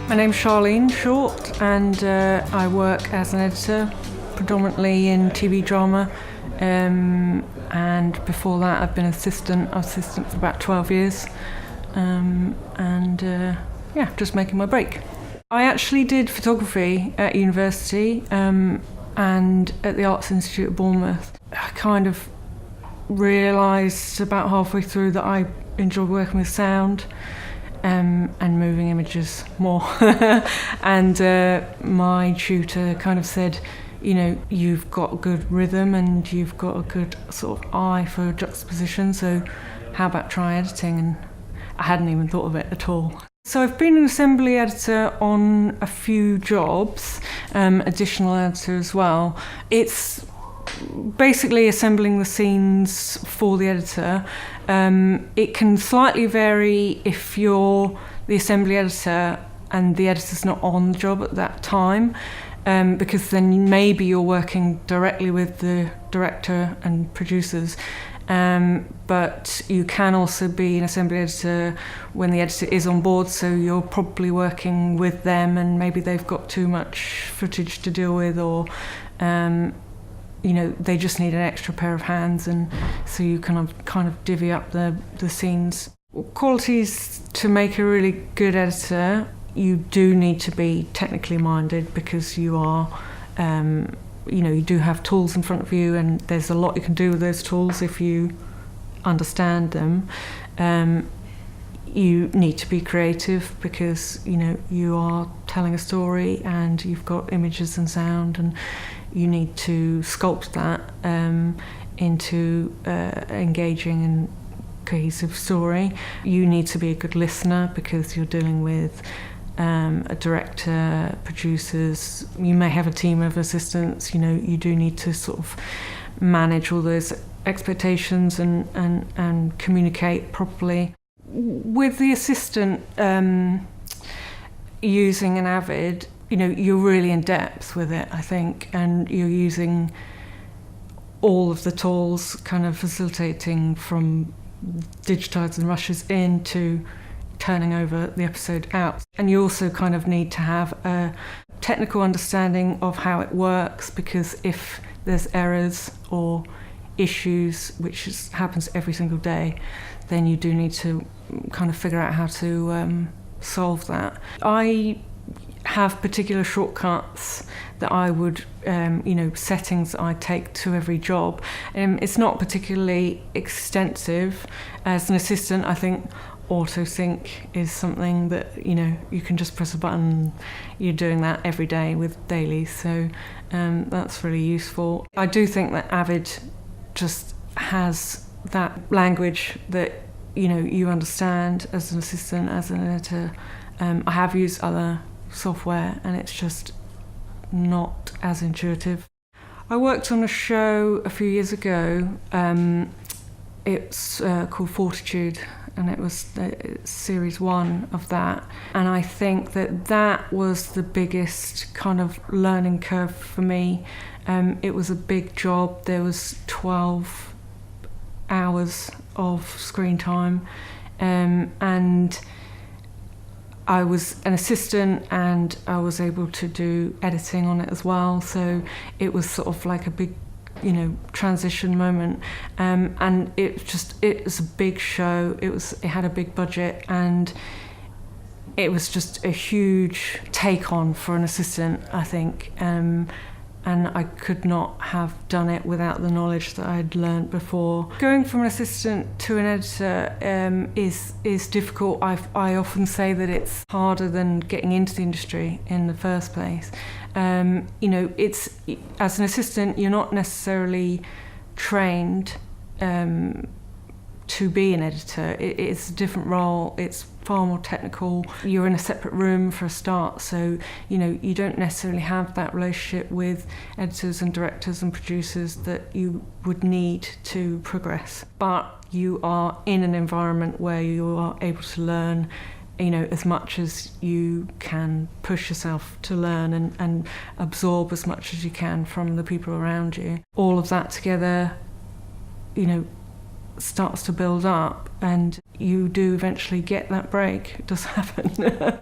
My name's Charlene, short, and I work as an editor, predominantly in TV drama. And before that, I've been assistant. I was assistant for about 12 years. Just making my break. I actually did photography at university and at the Arts Institute of Bournemouth. I kind of realised about halfway through that I enjoy working with sound and moving images more. And my tutor kind of said, you know, you've got good rhythm and you've got a good sort of eye for juxtaposition, so how about try editing? And I hadn't even thought of it at all. So I've been an assembly editor on a few jobs, additional editor as well. It's basically assembling the scenes for the editor. It can slightly vary if you're the assembly editor and the editor's not on the job at that time, because then maybe you're working directly with the director and producers. But you can also be an assembly editor when the editor is on board, so you're probably working with them and maybe they've got too much footage to deal with, or they just need an extra pair of hands, and so you can kind of divvy up the scenes. Qualities to make a really good editor: you do need to be technically minded, because you are you do have tools in front of you, and there's a lot you can do with those tools if you understand them. You need to be creative, because you are telling a story and you've got images and sound, and you need to sculpt that into engaging and cohesive story. You need to be a good listener, because you're dealing with a director, producers. You may have a team of assistants. You do need to sort of manage all those expectations and communicate properly. With the assistant using an Avid, you're really in depth with it, I think, and you're using all of the tools, kind of facilitating from digitising rushes in to turning over the episode out. And you also kind of need to have a technical understanding of how it works, because if there's errors or issues, which happens every single day, then you do need to kind of figure out how to solve that. I have particular shortcuts that I would, settings that I take to every job. It's not particularly extensive. As an assistant, I think auto-sync is something that you can just press a button. You're doing that every day with dailies, so that's really useful. I do think that Avid just has that language that you understand as an assistant, as an editor. I have used other software and it's just not as intuitive. I worked on a show a few years ago. It's called Fortitude, and it was series 1 of that. And I think that was the biggest kind of learning curve for me. It was a big job. There was 12 hours of screen time, and I was an assistant and I was able to do editing on it as well. So it was sort of like a big transition moment, and it was a big show. It had a big budget, and it was just a huge take on for an assistant, I think, and I could not have done it without the knowledge that I'd learned before. Going from an assistant to an editor is difficult. I often say that it's harder than getting into the industry in the first place. It's, as an assistant, you're not necessarily trained to be an editor. It's a different role. It's far more technical. You're in a separate room for a start, so you don't necessarily have that relationship with editors and directors and producers that you would need to progress. But you are in an environment where you are able to learn as much as you can push yourself to learn, and absorb as much as you can from the people around you. All of that together, starts to build up, and you do eventually get that break. It does happen.